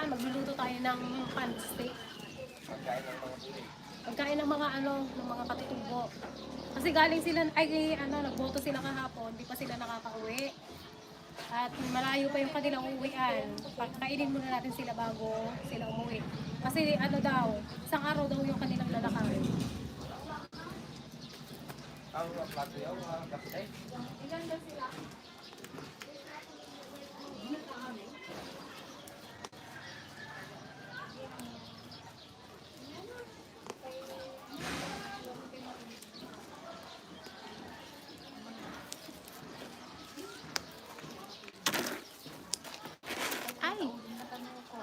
magluluto tayo ng pancit. Pagkain ng mga ng mga katutubo. Kasi galing sila, nagboto sila kahapon, di pa sila nakakauwi. At malayo pa yung kanilang uwian. Pagkainin muna natin sila bago sila umuwi. Kasi isang araw daw yung kanilang lalakarin. Ilan daw sila?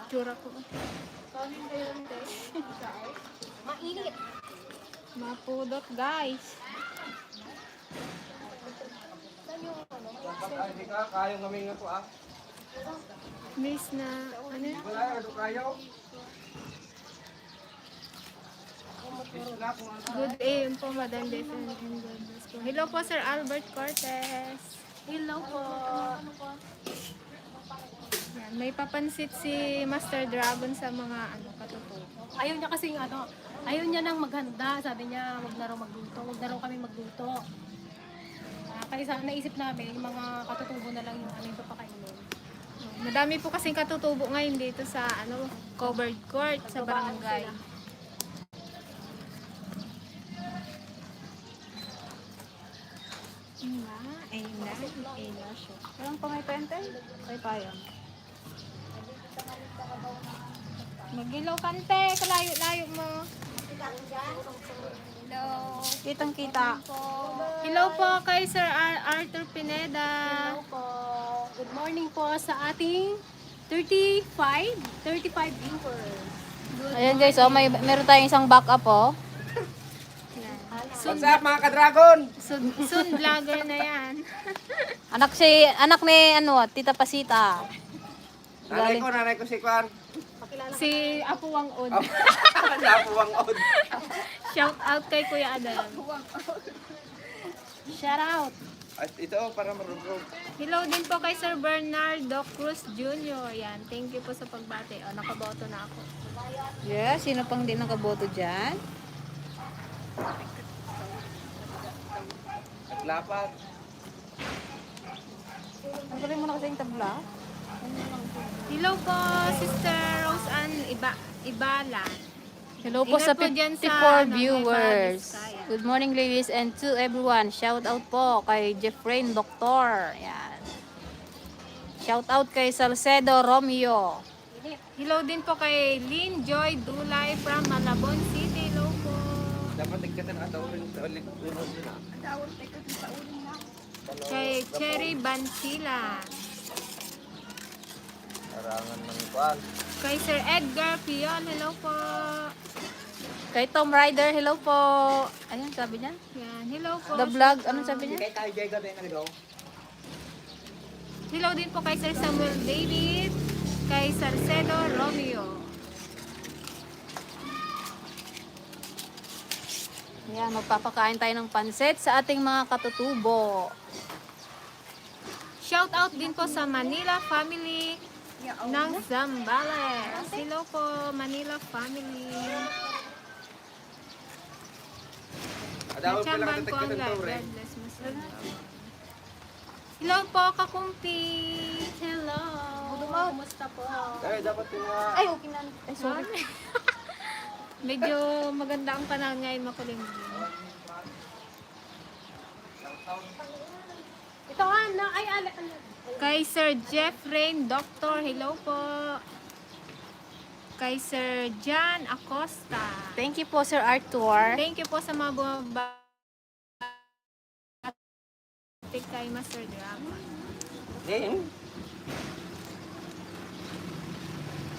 Tsura ko. Mainit. Mapudot, guys. Hindi ka, kayong gamingan ko Miss na, ano? Wala, ano kayo? Good AM po, Madam Defend and God bless po. Hello po, Sir Albert Cortez. Hello po. Yan, may papansit si Master Dragon sa mga katutubo. Ayaw niya kasing ayaw niya nang maghanda. Sabi niya, wag na raw magluto. Wag na raw kami magluto. Kaya naisip namin, yung mga katutubo na lang yung papakainin. Madami po kasing katutubo ngayon dito sa covered court sa barangay. Walang pangay-pente? Ay, payang. Magilaw kante, kalayo-layo mo. Hello. Kitang-kita. Hello po kay Sir Arthur Pineda. Hello po. Good morning po sa ating 35 viewers. Ayan guys, meron tayong isang backup What's up mga ka-dragon? Soon vlogger na yan. Anak ni Tita Pasita. Nanay ko si Kwan. Si Apo Wang Od. Napuwang od. Shout out kay Kuya Adam. Shout out. At ito para marunong. Hello din po kay Sir Bernardo Cruz Jr. Yan, thank you po sa pagbati. Nakaboto na ako. Yeah, sino pang di nakaboto dyan? At lapat. Ang galing mo na kasi yung tabla. Hello po, Sister Rose Ann Ibala. Hello po Ingat sa po dyan 54 sa, viewers. Vizcaya. Good morning ladies and to everyone. Shout out po kay Jeffrey Doctor. Yan. Shout out kay Salcedo Romeo. Hello din po kay Lynn Joy Dulay from Malabon City. Hello po. Dapat tigkatan at tawin sa ulit. Kay Cherry Bansila. Arangan ng Kwan. Kay Sir Edgar Pion. Hello po. Kay Tom Rider, hello po. Ayun, sabi niya. Yan. Hello po. The vlog, ano sabi niya? Kay tayo dyan gabi na nagaw. Hello din po kay Sir Samuel David. Kay Salcedo Romeo. Yan, magpapakain tayo ng pansit sa ating mga katutubo. Shout out din po sa Manila family ng Zambales. Hello po, Manila family. Adawin pa lang Natsamban ang po ang tigkatan God. to, Ren. God bless mo sir. Hello po, kakumpi. Hello. Kumusta po? Eh, dapat yung Ay, okay na. Ay, sorry. Medyo maganda ang panahon ngayon, makulimlim. Ito Kay Sir Jeff Rain, Doctor, hello po. Kay Sir John Acosta. Thank you po, Sir Arthur. Thank you po sa mga bumabati kay Master Dragon. Then,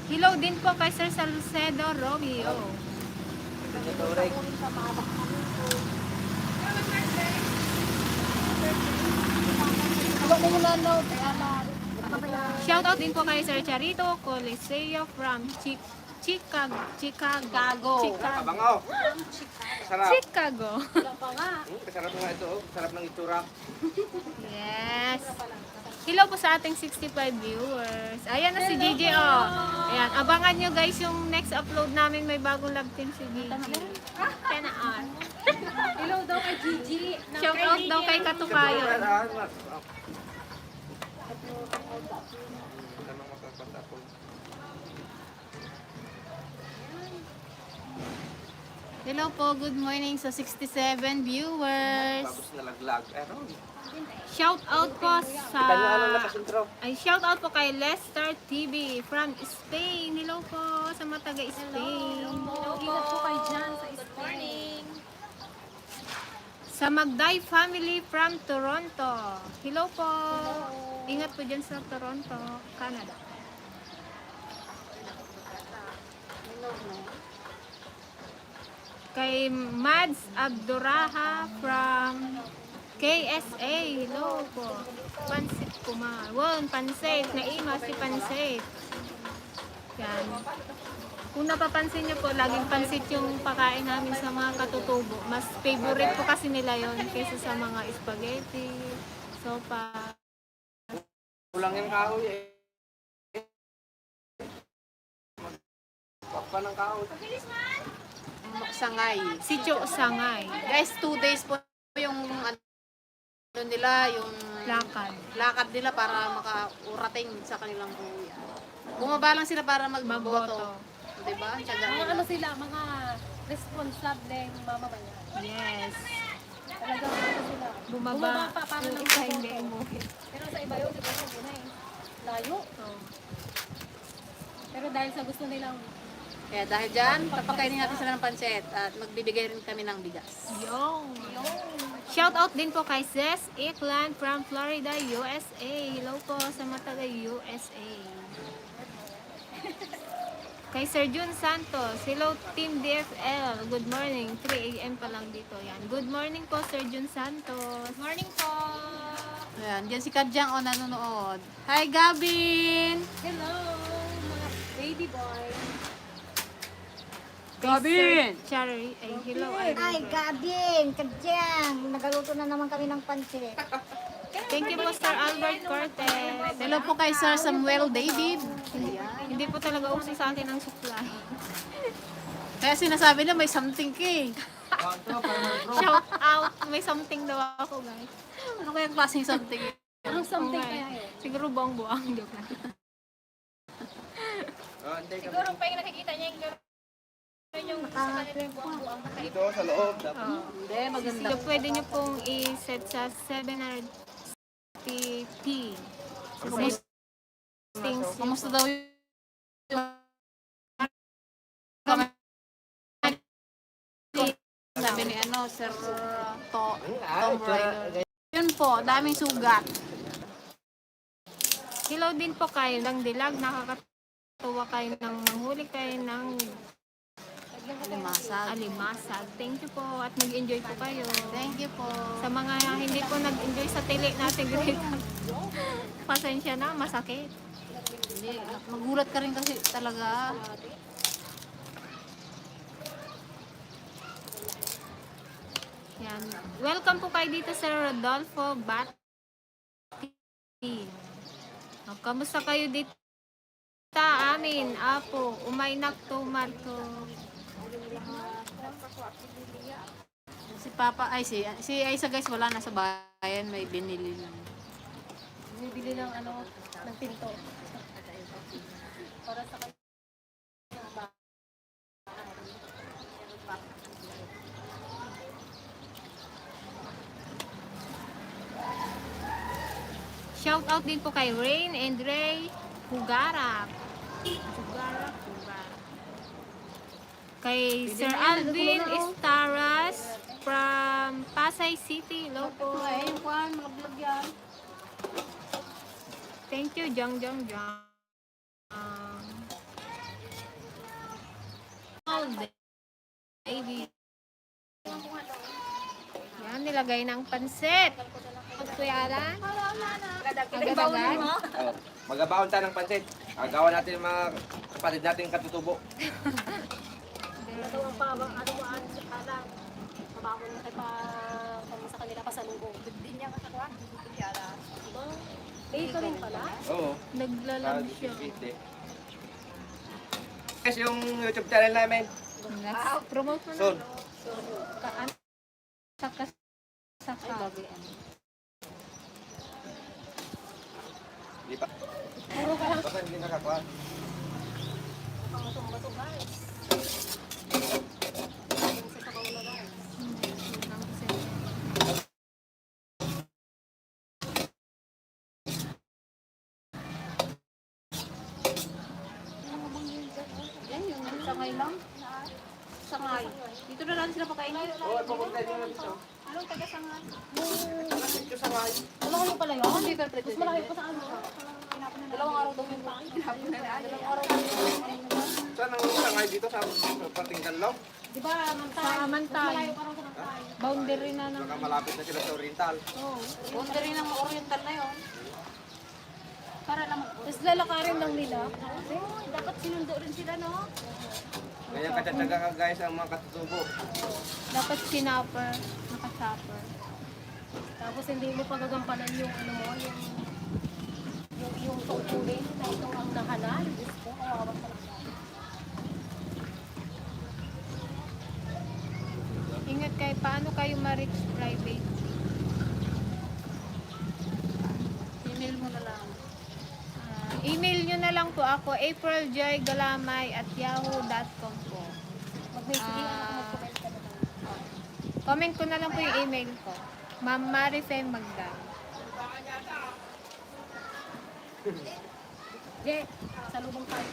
Hello din po kay Sir Salcedo Romeo. ito rin. Shout out din po kay Sir Charito Coliseo from Chicago. Chicago. Abangaw. Sarap. Chicago. Wala pa nga. Kasarap nga ito. Sarap ng itsura. Yes. Hello po sa ating 65 viewers. Ayan na si Gigi, oh. Ayan, abangan nyo guys yung next upload namin. May bagong love team si Gigi. Kaya on. Hello daw kay Gigi. Shout out daw kay Katukayo. Hello po, good morning sa 67 viewers. Tapos nalaglag. Pero, Shout out po sa... kita nyo ano nakasintro. Ay, shout out po kay Lester TV from Spain. Hello po sa mga taga Spain. Ingat po kayo dyan sa Spain. Sa Magday family from Toronto. Hello po. Ingat po dyan sa Toronto, Canada. Kay Mads Abduraha from KSA. Hello po. Pansit Kumar. Won, Pansit. Naima si Pansit. Yan. Kung napapansin niyo po, laging pansit yung pakain namin sa mga katutubo. Mas favorite po kasi nila yon kaysa sa mga spaghetti, sopa. Kulang yung kahoy eh. Pakpa ng kahoy. Sangay. Si Cho Sangay. Guys, 2 days po yung ano nila, yung lakad nila para makaurating sa kanilang kuya. Bumaba lang sila para magboto. Diba? Mga ano sila, mga responsable mamamayan. Yes. Talagang ano sila. Bumaba. pa para ng Isa hindi boto. umuwi. Pero sa iba yun, diba sa bunay. Layo. Pero dahil sa gusto nilang Kaya dahil dyan, papakainin natin sila ng pancet at magbibigay rin kami ng bigas. Yung. Shout out din po kay Zes Iklan from Florida, USA. Hello po sa mga taga USA. Kay Sir Jun Santos. Hello Team DFL. Good morning. 3 AM pa lang dito. Yan. Good morning po Sir Jun Santos. morning po. Ayan, dyan si Kadyang o nanonood. Hi, Gabin! Hello, mga baby boy. Gabin! Cherry. Ay, hello. Ay, Gabin, kadyang. Nagaluto na naman kami ng pansit. Thank you po Sir Albert Cortez. Hello po kay Sir Samuel David. Hindi po talaga uso sa akin ang supply. Kaya sinasabi na may something ka eh. Shout out. May something daw ako guys. Ano kaya klaseng something? Anong something Okay. kaya yun? Siguro buwang-buwang. Joke lang. Siguro pa yung nakikita niya yung Dito sa loob. Dapat. Hindi, maganda. So, pwede nyo pong i-set sa 750p. Kamusta daw yung sabi ni ano, Sir Tom Rider. Yun po, daming sugat. Hello din po kayo ng dilag. Nakakatuwa kayo ng manghuli kayo ng Limasag. alimasag. Thank you po at mag-enjoy po kayo. Thank you po. Sa mga hindi po nag-enjoy sa tili natin, pasensya na, masakit. Hindi, magulat ka rin kasi talaga. Yan. Welcome po kayo dito sa Rodolfo Bati. Kamusta kayo dito sa amin? Apo, umaynak tomato. Si Papa, ay si Aisa guys, wala na sa bayan, may binili lang. bibili ng ano, ng pinto. Para sa kanya. Shout out din po kay Rain and Ray Hugarak. Hugarak. Kay Sir Alvin Estaras from Pasay City. Hello po. Thank you, Jong. All day. Baby. Yan, nilagay ng pansit. Pagkuyalan. Agad-agad. Oh, magabaon tayo ng pansit. Agawan natin yung mga kapatid natin katutubo. Ito ang pabang ano mo ano sa kala. Mabakon na kay pa sa kanila pa sa lungkong. Hindi niya kasakuan. Eh, ikaw rin pala. Oo. Naglalag siya. Guys, yung YouTube channel namin. Next, promote mo na. Soon. Kaan. Saka. Saka. Di pa. Puro ka lang. Basta hindi nakakuha. Pangusong-basong guys. Sa sabaw na guys. Yan, yung sangay lang. Sangay. Dito na lang sila pakainin. Oo, pupunta nyo lang dito. Anong taga-sangay? Dito sa bahay. Alam mo pala yun? Hindi ka pwede. Mas malaki pa sa ano. Dalawang araw daw yung pangin. Dalawang araw daw yung Saan ang sangay dito sa parting Kanlaw? Di ba, Mantay? Sa Mantay. Malayo pa rin sa Mantay. Boundary na ng... Baka malapit na sila sa Oriental. boundary ng oriental na yun. Para lang Tapos lalakarin lang nila. dapat sinundo rin sila, no? Ganyan katataga ka guys ang mga katutubo. Dapat sinapper. Nakasapper. Tapos hindi mo pagagampanan yung ano mo, yung tungkulin na ito ang nahalal. Diyos ko, kawawa talaga. Ingat kayo. Paano kayo ma-reach private? Email mo na lang. Email nyo na lang po ako. apriljoygalamay@yahoo.com po. Mag-message Ah. mag-comment ka na lang. Comment ko na lang po yung email ko. Ma'am Marife Magda. Je, salubong tayo.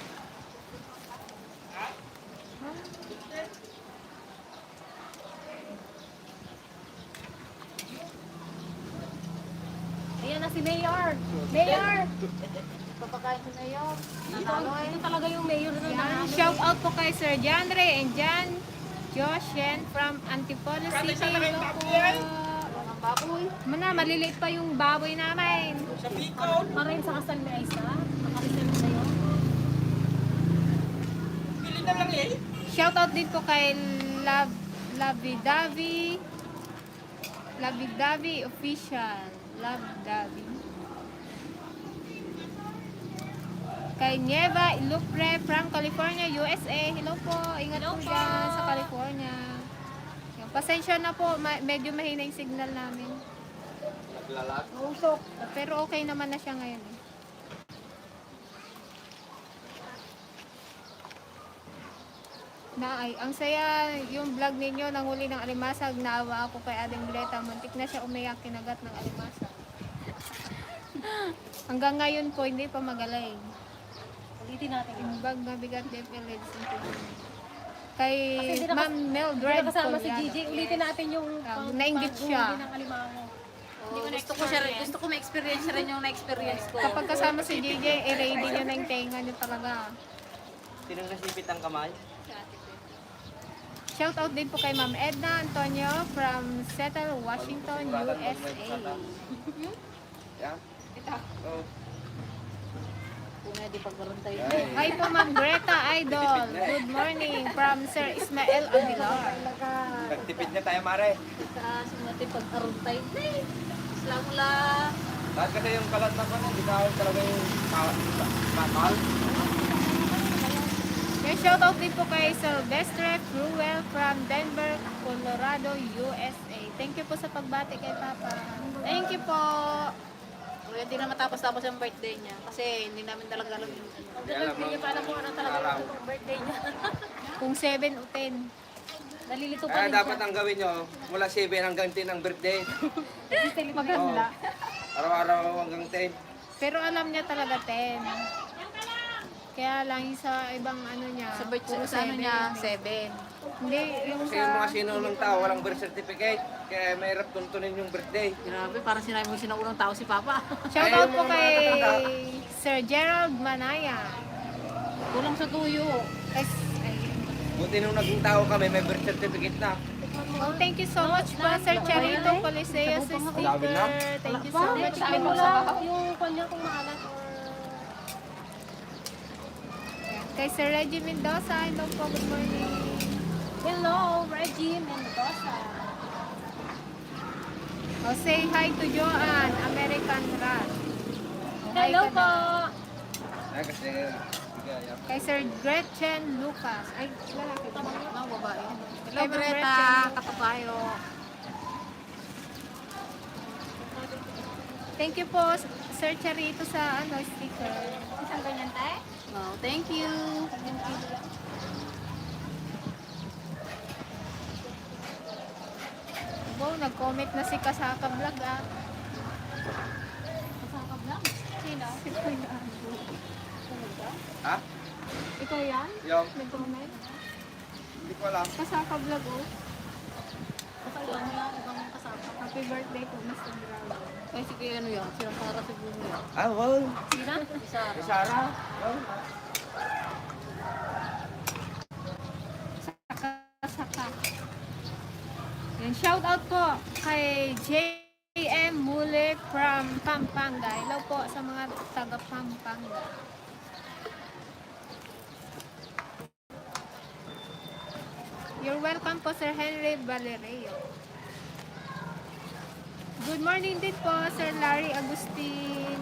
Ayan na si Mayor. Mayor! Papakain ko na yun. Ito talaga yung mayor na Yan. nanalo. Shout out po kay Sir John Ray and John Joshen from Antipolis City. Hello po. Ang baboy. Mana, maliliit pa yung baboy namin. Marin sa kasal ni Aisa. Nakarisan mo sa'yo. Shout out din po kay Lavidavi Official. Lavidavi. Kay Nieva Ilupre from California, USA. Hello po. Ingat po dyan sa California. Yung, pasensya na po. Medyo mahina yung signal namin. Naglalat. Usok. Pero okay naman na siya ngayon. Ay, ang saya yung vlog ninyo nang huli ng alimasag. Naawa ako kay Ading Bleta. Muntik na siya umiyak kinagat ng alimasag. Hanggang ngayon po, hindi pa magaling. Ulitin natin yun. Yung bag na bigat din pillage. Kay Kasi hindi na Ma'am Mildred Hindi kasama si Collado. Gigi. Ulitin natin yung nainggit siya. ng alimango. Gusto ko ma-experience rin yung na-experience ko. Kapag kasama si JJ, i-ready nyo na yung tenga nyo talaga. Sinong nasipit ang kamay? Shout out din po kay Ma'am Edna Antonio from Seattle, Washington, USA. Yan. Oo. Kung hindi pagkarontay. Ay. Hi po Ma'am Greta Idol. Good morning from Sir Ismael Aguilar. Nagtipid na tayo, Mare. Sa natin pagkarontay. Islam lang. Dahil kasi yung kalat na ko, hindi na talaga yung mahal. May shout out din po kay Sylvestre Fruel from Denver, Colorado, USA. Thank you po sa pagbati kay Papa. Thank you po. Kaya hindi na matapos-tapos yung birthday niya. Kasi hindi namin talaga alam yung ano. Hindi niya pa alam kung ano talaga yung birthday niya. Kung 7 o 10. Nalilito pa Kaya rin dapat siya. ang gawin nyo, mula 7 hanggang 10 ang birthday. Maganda. Araw-araw hanggang 10. Pero alam niya talaga 10. Kaya lang yung sa ibang ano niya, Sa birthday, puro sa ano 7. niya, 7. Hindi, yung Kasi yung mga sa... sinulong tao, walang birth certificate. Kaya mahirap tuntunin yung birthday. Grabe, parang sinabi mo sinaunang tao si Papa. Shout Ay, out yung po mga kay matatanda. Sir Gerald Manaya. Kulang sa tuyo. Ay, Buti nung naging tao kami, may birth certificate na. oh, thank you so much po, Sir Charito Coliseo sa sticker. Thank you so much. Sabi mo lang yung kanya kung maalat or... Kay Sir Reggie Mendoza, hello po, good morning. Hello, Reggie Mendoza. Oh, say hi to Joanne, American Rat. Hello po. Ay, kasi, bigay. Kay Sir Gretchen Lucas. Ay, lalaki ba? Mga babae. Hello, Kay Ma'am Greta. Gretchen. Katukayo. Thank you po, Sir Charito, sa sticker. Isang ganyan tayo? Oh, thank you. Wow, nag-comment na si Kasaka Vlog ah. Kasaka vlog. Sino? Ikaw yan. Ha? Ikaw yan? Yung, Nag-comment? hindi ko alam. Kasaka Vlog oh. Kasaka mo yan, ibang kasaka. Happy birthday po, Mr. Dragon. Ay, sige, ano yan? Silang para sa bumo yan. Ah, wow. Sina? Isa. Si Sarah. Wow. Kasaka. Yan, shout out po kay JM Mule from Pampanga. Hello po sa mga taga Pampanga. You're welcome po, Sir Henry Valerio. Good morning din po, Sir Larry Agustin.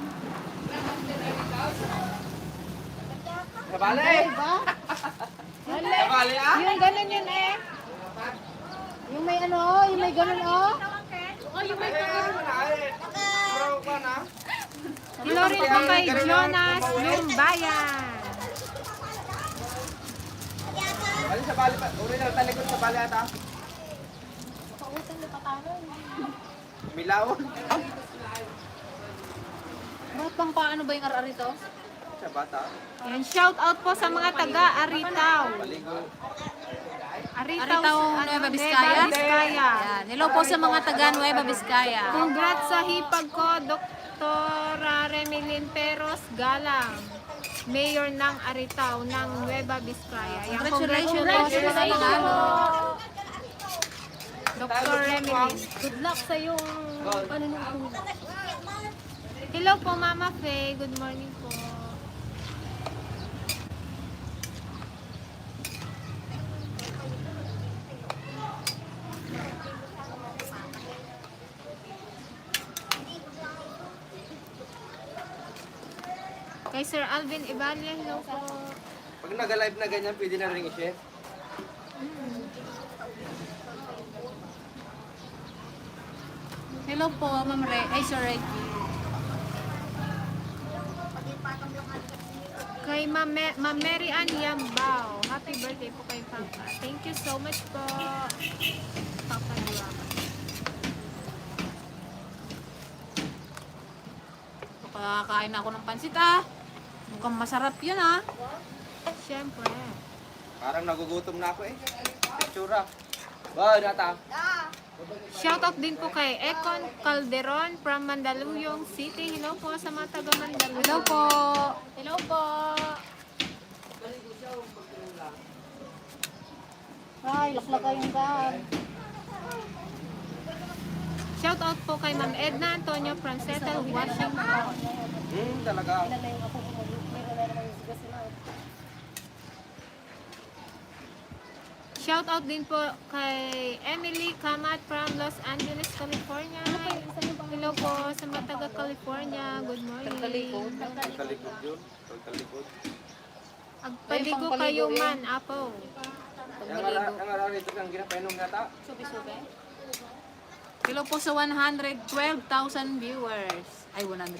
Nabali! Nabali ah! Yung ganun yun eh. Yung may ano, yung may ganun oh. Bro, ka na? Hello rin po kay Jonas Lumbayan. Bali sa bali pa. Uri na talikod sa bali ata. Pautan na patalo. Milawon. Bakit pang paano ba yung RR ito? Sa bata. Yan, shout out po sa mga taga Aritaw. Paligo. Aritaw, Nueva Vizcaya. Vizcaya. Yan. Hello po sa mga taga Nueva Vizcaya. Congrats sa hipag ko, Dr. Remilin Peros Galang, Mayor ng Aritaw ng Nueva Vizcaya. Yan, Congratulations po sa mga nanalo. Dr. Remilin. Good luck sa iyong panunungkulan. Hello po, Mama Faye. Good morning po. Kay Sir Alvin Ibalia, hello po. Pag nag-live na ganyan, pwede na rin i-share. Hello po, Ma'am Re. Ay, Sir Reggie. Kay Ma'am Mary Ann Yambao. Happy birthday po kay Papa. Thank you so much po. Papa Luwaka. Kakain ako ng pansit ah. Mukhang masarap yun ah. Siyempre. Parang nagugutom na ako eh. Itsura. Wow, nata. Shoutout din po kay Econ Calderon from Mandaluyong City. Hello po sa mga taga Mandaluyong. Hello po. Hello po. Ay, laklak kayong dad. Shoutout po kay Ma'am Edna Antonio from Settle, Washington. Talaga. Kilala yung ako ko. Meron na naman yung sigas nila. Shoutout din po kay Emily Kamat from Los Angeles, California. Hello po sa mga taga California. Good morning. Pagtalikod yun. Pagtalikod. Agpaligo kayo man, Apo. Ang araw nito ang ginapainom nata. Subi-subi. Hello po sa 112,000 viewers. Ay, 100.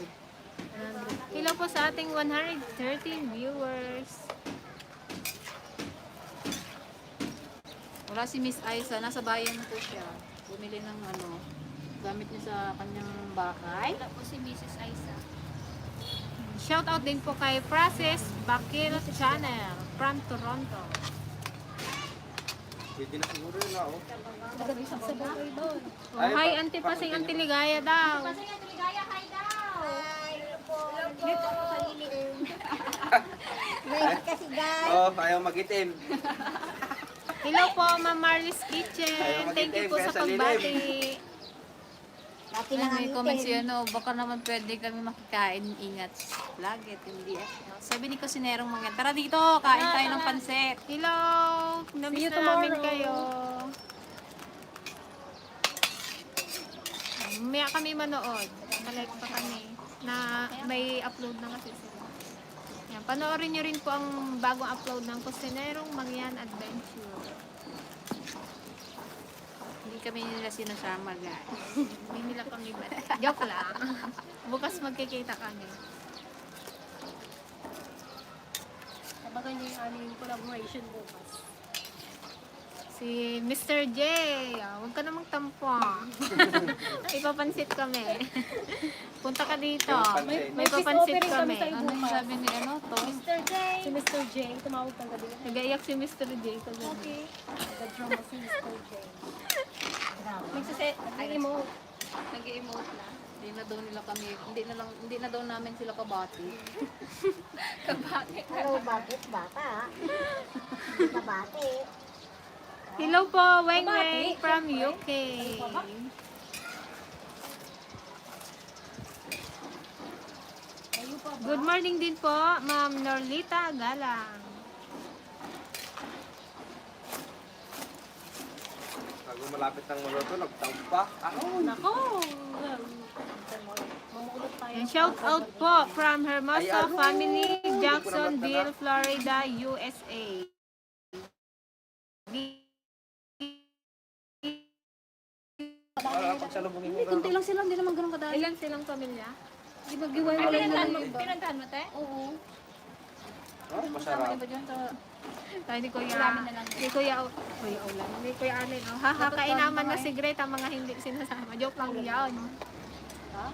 Hello po sa ating 113 viewers. Wala si Miss Aiza. Nasa bayan po siya. Bumili ng ano, gamit niya sa kanyang bahay. Wala po si Mrs. Aiza. Shoutout din po kay Francis Bakil Channel from Toronto. Pwede na siguro yun na oh. Nagagay sa bagay doon. Oh, hi, Auntie Pasing Antiligaya daw. May kasi guys. Oh, ayaw mag-itim. Hello po, Ma'am Marlis Kitchen. Ayaw Thank you po mag-itim, sa kaya sa pagbati. Dati lang May ang comment itin. siya, no, baka naman pwede kami makikain. Ingat lagi at hindi eh. Sabi ni Kusinerong mga, tara dito, kain tayo ng pansit. Hello! See Namiss you na namin tomorrow. kayo. Mamaya kami manood. Palike pa kami. na may upload na kasi sila. Yan, panoorin nyo rin po ang bagong upload ng Kusinerong Mangyan Adventure. Hindi kami nila sinasama, guys. Hindi nila kami ba? Joke lang. Bukas magkikita kami. Sabagan niyo yung aming collaboration bukas. Si Mr. J, huwag ka namang tampo. Ipapansit kami. Punta ka dito. May fish papansit offering kami. sa Ano yung sabi ni ano to? Mr. J! Si Mr. J, tumawag ka gabi. Nag-aiyak si Mr. J. Kagabi. Nag-drama si Mr. J. Nagsaset. Nag-emote. Nag-emote na. Hindi na daw namin sila kabati. Hello, bakit bata? Hindi ka bati. Hello po, Weng Weng from UK. Good morning din po, Ma'am Norlita Galang. Bago malapit ng maluto, nagtawag pa. Nako! Mamulot tayo. And shout out po from Hermosa family, Jacksonville, Florida, USA. Para pagsalubungin mo. Kunti lang sila, hindi naman ganun kadami. Ilan silang pamilya? Di ba giwalay mo lang yung iba? Pinuntahan mo, te? Oo. Oh, masarap. Iba dyan sa... Tayo ni Kuya Ulan. Ni Kuya Allen. Oh, haha, kainaman na si Great ang mga hindi sinasama. Joke lang yan. Ha?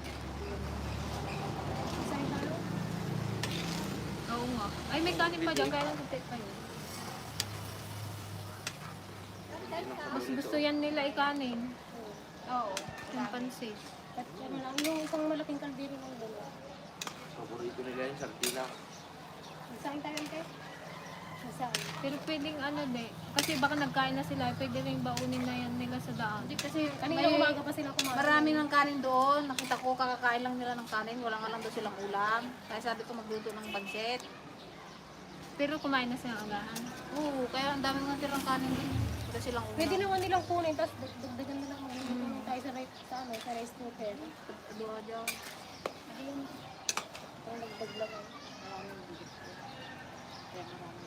Oo nga. Ay, may kanin pa dyan. Kaya lang tutip pa yun. Mas gusto yan nila ikanin. Oo. Yung pansit. At ano lang, yung isang malaking kaldero ng dalawa. Paborito nila yung sardina. Saan tayo kayo? Saan? Pero pwedeng ano de. Kasi baka nagkain na sila. Pwede rin baunin na yan nila sa daan. Hindi kasi Kanina umaga pa sila kumain. Marami ng kanin doon. Nakita ko kakakain lang nila ng kanin. Wala nga lang doon silang ulam. Kaya sabi ko magluto ng pansit. Pero kumain na silang agahan. Oo, kaya ang dami nga silang kanin din. Wala silang ulam. Pwede naman nilang kunin, tapos dagdagan na lang magluto tayo sa rice cooker. Doon dyan. Ayun. Ito, nagdaglag ako. Maraming bigit ko. Kaya maraming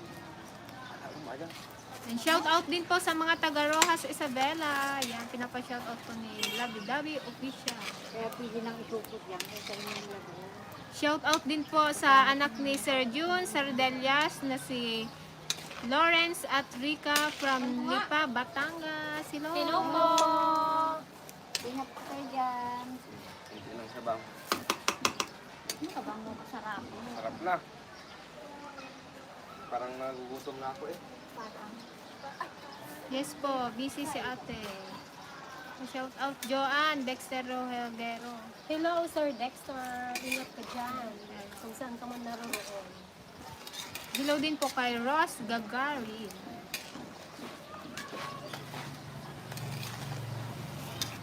And shout out din po sa mga taga Rojas Isabela. Yan, pinapa-shout out po ni Labi Dabi Official. Kaya pwede nang itukot yan. Kaya sa inyo nila doon. Shout out din po sa anak ni Sir June Sardellas na si Lawrence at Rica from Lipa, Batangas. Hello. Hello po! Ingat po kayo dyan. Hindi lang sabaw. Ano ka bang masarap? Sarap na. Parang nagugutom na ako eh. Parang. Yes po, busy si ate. Shout out Joanne Dexter Rogelguero. Hello, Sir Dexter. Ingat ka dyan. Kung saan ka man naroon. Hello din po kay Ross Gagarin.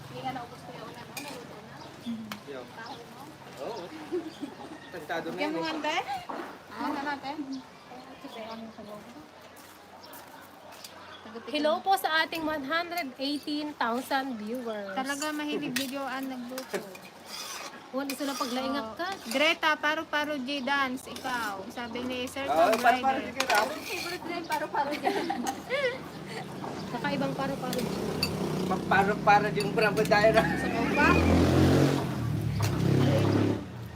Hindi nga naubos ko yung ulan. Naluto na. Yo. Oo. Tantado na Kaya yun mo eh. nga, ante? Ano natin? Hello po sa ating 118,000 viewers. Talaga mahilig videoan nagluto. Huwag isa na paglaingat ka. Greta, paru-paro J dance, ikaw. Sabi ni Sir Oo, Tom para Rider. sige raw. Kakaibang paro-paro. Para yung bravo tayo na.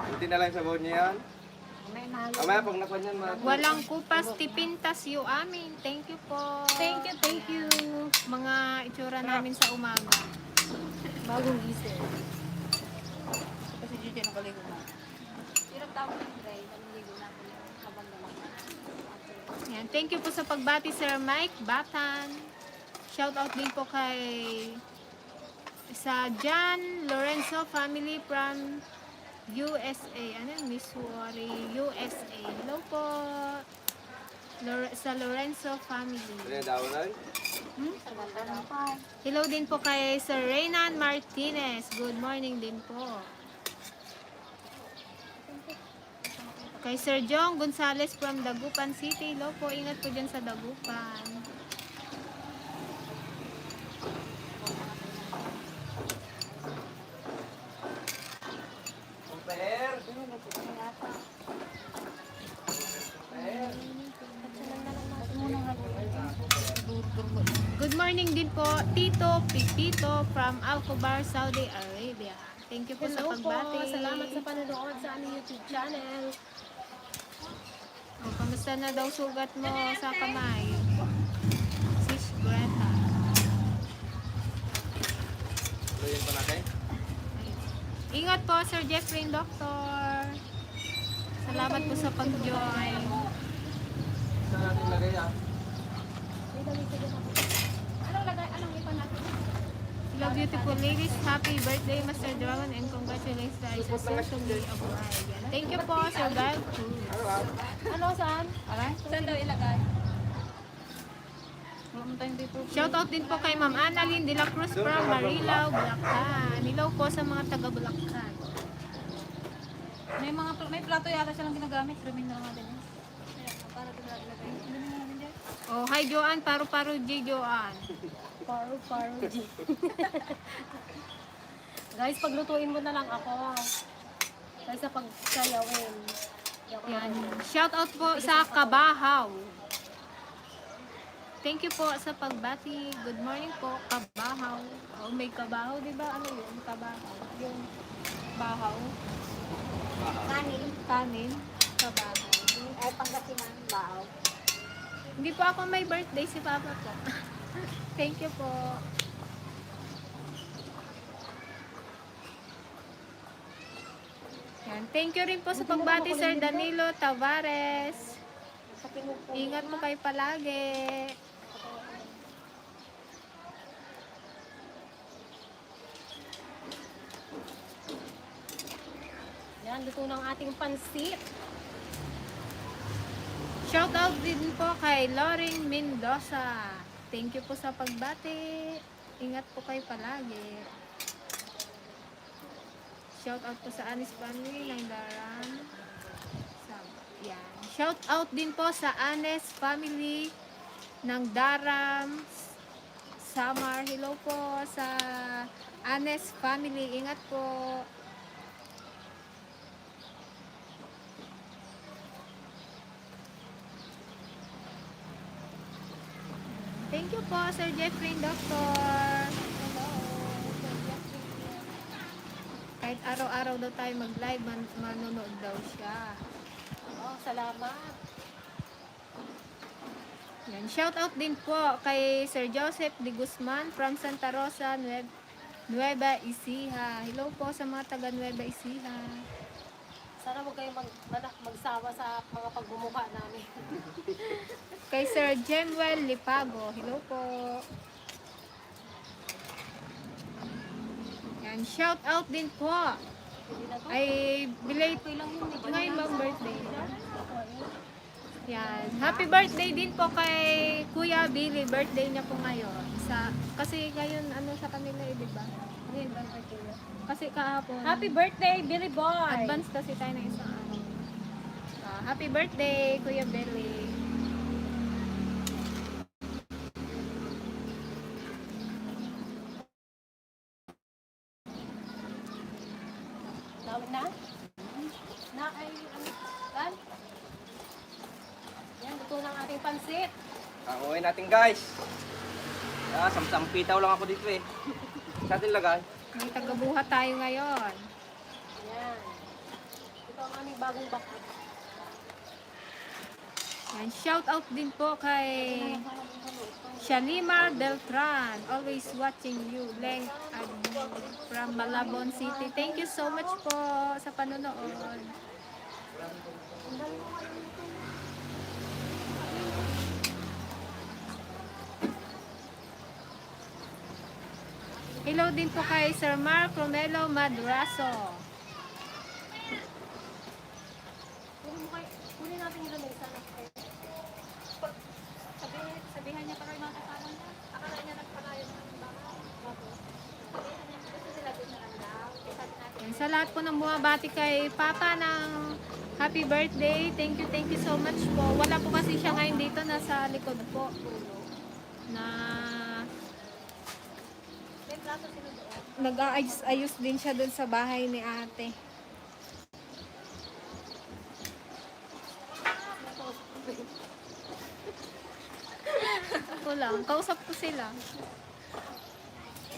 Buti na lang sabaw niya yan. May mahal. Mamaya pag nakuha niyan, Walang kupas tipintas yu amin. Thank you po. Thank you, thank you. Mga itsura namin sa umaga. Bagong gising. Kasi Gigi, nakaligo na. Hirap tawag ng Dre. Naliligo na ako habang naman. Yan. Thank you po sa pagbati Sir Mike Batan. Shout out din po kay sa John Lorenzo family from USA. Ano yun? Missouri, USA. Hello po. Sa Lorenzo family. Ano yung daw na rin? Hello din po kay Sir Reynan Martinez. Good morning din po. Kay Sir Jong Gonzales from Dagupan City. Hello po, ingat po dyan sa Dagupan. Compare. morning din po, Tito Pipito from Alcobar, Saudi Arabia. Thank you po sa Hello po. pagbati. Salamat sa panonood sa aming YouTube channel. Kamusta na daw sugat mo sa kamay? Sis Greta. Tuloyin pa natin. Ingat po, Sir Jeffrey, Doctor. Salamat po sa pag-join. Saan natin lagay Anong lagay? Anong ipa natin? Hello, beautiful ladies. Happy birthday, Master Dragon, and congratulations sa soon to be a bride. Thank you po, Sir Gal. Ano, saan? Saan daw ilagay? Shout out din po kay Ma'am Annalyn de la Cruz from Marilao, Bulacan. Hello po sa mga taga Bulacan. May plato yata silang ginagamit. Rumin na lang natin. Para ito na ilagay. Rumin na natin dyan. Oh, hi Joanne, paru-paru J Joanne. Paru-paru G. Guys, paglutuin mo na lang ako. Kaysa pagsayawin. Yan. Shout out po sa Kabahaw. Thank you po sa pagbati. Good morning po, Kabahaw. Oh, may Kabahaw, di ba? Ano yun? Kabahaw. Yung bahaw. Kanin. Kanin. Kabahaw. Ay, Pangasinan. Bao. Hindi po ako may birthday, si Papa po. Thank you po. Yan. Thank you rin po sa pagbati, Sir Danilo Tavares. Ingat po kayo palagi. Yan, luto ng ating pansit. Shout out din po kay Loring Mendoza. Thank you po sa pagbati. Ingat po kayo palagi. Shout out po sa Anis family ng Daran. Yan. Shout out din po sa Anes family ng Daram Samar. Hello po sa Anes family. Ingat po. Thank you po, Sir Jeffrey, Doctor. Hello, Sir Jeffrey. Kahit araw-araw daw tayo mag-live, manonood daw siya. Oh, salamat. Yan. Shout out din po kay Sir Joseph de Guzman from Santa Rosa, Nueva Ecija. Hello po sa mga taga Nueva Ecija. Sana huwag kayo magsawa sa mga pagbumuka namin. Kay Sir Jemuel Lipago. Hello po. Yan. Shout out din po. Ay, belated ngayon bang birthday? Yan. Happy birthday din po kay Kuya Billy. Birthday niya po ngayon. Kasi ngayon, ano sa kanila di ba? Ngayon bang birthday niya? Kasi kahapon. Happy birthday, Billy Boy! Advance kasi tayo ng isang araw. Happy birthday, Kuya Billy. Dawin na? Na ay, ano? Gan? Yan, luto ng ating pansit. Kakuhin natin guys. Samsang pitaw lang ako dito eh. Sa atin lagay. May tagabuhat tayo ngayon. Yan. Ito ang aming bagong bakat. Yan, shout out din po kay Shalimar Deltran. Always watching you. Leng from Malabon City. Thank you so much po sa panonood. Hello din po kay Sir Mark Romelo Madraso. Kunin natin yung lamay sana. Sabihan niya para yung mga kasama niya. Akala niya nagpalayo ng bahay. Gusto sila doon na lang daw. Sabi natin. Yan, sa lahat po ng bumabati kay Papa ng happy birthday. Thank you so much po. Wala po kasi siya ngayon dito, nasa likod po. Na nag-aayos din siya doon sa bahay ni ate. ko lang. Kausap ko sila.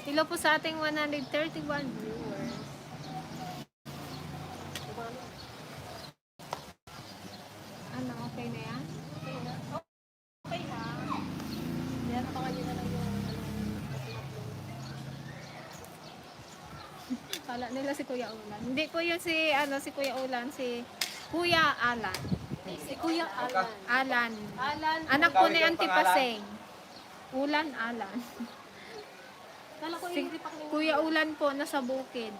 Hello po sa ating 131 viewers. Ano, okay na yan? Okay ha. Yan, abangan nyo na lang yung Kala nila si Kuya Ulan. Hindi po yun si, si Kuya Ulan, si Kuya Alan. si Kuya Alan. Alan. Alan, Anak po ni Auntie Paseng. Ulan, Alan. kala ko Si yung ripak ni Kuya Ulan po, nasa bukid.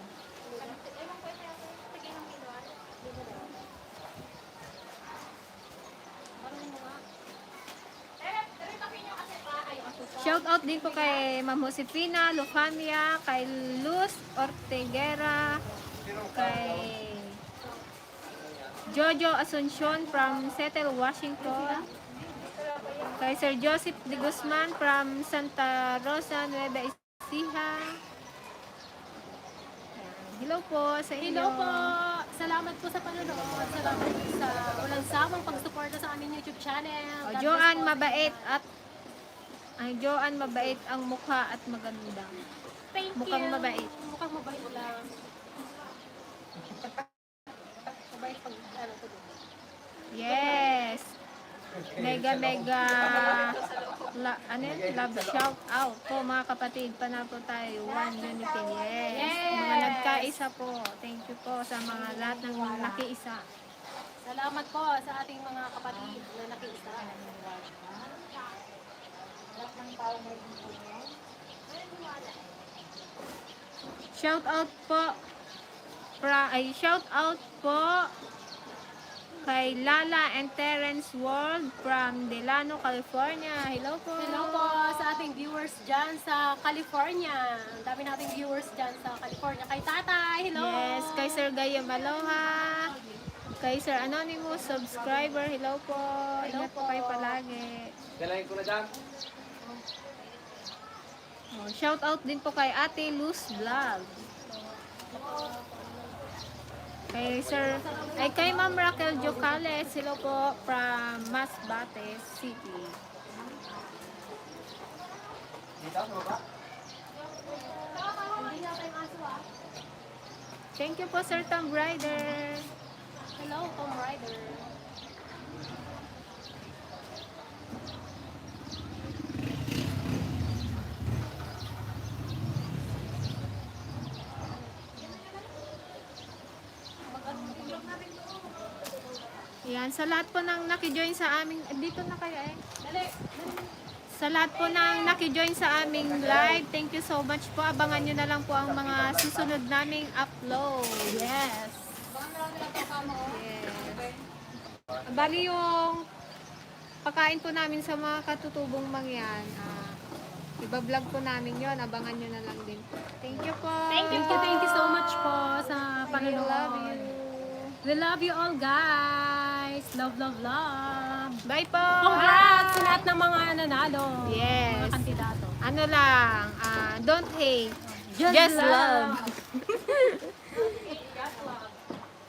Shout out din po kay Ma'am Josefina Lufania, kay Luz Ortegera, kay Jojo Asuncion from Seattle, Washington, kay Sir Joseph de Guzman from Santa Rosa, Nueva Ecija. Hello po sa inyo. Hello po! Salamat po sa panonood. Salamat po sa walang samang pagsuporta sa aming YouTube channel. God bless Joanne po. mabait at Joanne mabait ang mukha at maganda. Thank mukhang you. mabait. Mukhang mabait lang. Mabait pag ano to. Yes. Mega love shout out po mga kapatid. Panalo tayo. One unity. Yes. Yes. Mga nagkaisa po. Thank you po sa mga lahat ng nakiisa. Salamat po sa ating mga kapatid na nakiisa. Shout out po shout out po kay Lala and Terence World from Delano, California. Hello po. Hello po sa ating viewers dyan sa California. Ang dami nating viewers dyan sa California. Kay Tatay, hello! Yes, kay Sir Gaya Maloha. Kay Sir Anonymous subscriber. Hello po. Hello Ingat po po. kayo palagi. Dalayin ko na dyan. Oh, shout out din po kay Ate Luz Vlog. Kay Ma'am Raquel Jocales, hello po from Masbate City. Dito, sa baba. Thank you po Sir Tom Rider. Hello, Tom Rider. Yan, sa lahat po ng nakijoin sa aming, dito na kayo eh. Dali! Sa lahat po ng nakijoin sa aming live, thank you so much po. Abangan nyo na lang po ang mga susunod naming upload. Yes. Yes. Bali yung pagkain po namin sa mga katutubong mangyan. Iba-vlog po namin yon. Abangan nyo na lang din po. Thank you po. Thank you so much po sa We panonood. love you. We love you all guys. Love, love, love. Bye po. Congrats sa lahat ng mga nanalo. Yes. Mga kandidato. Ano lang, don't hate. Just Just love. love.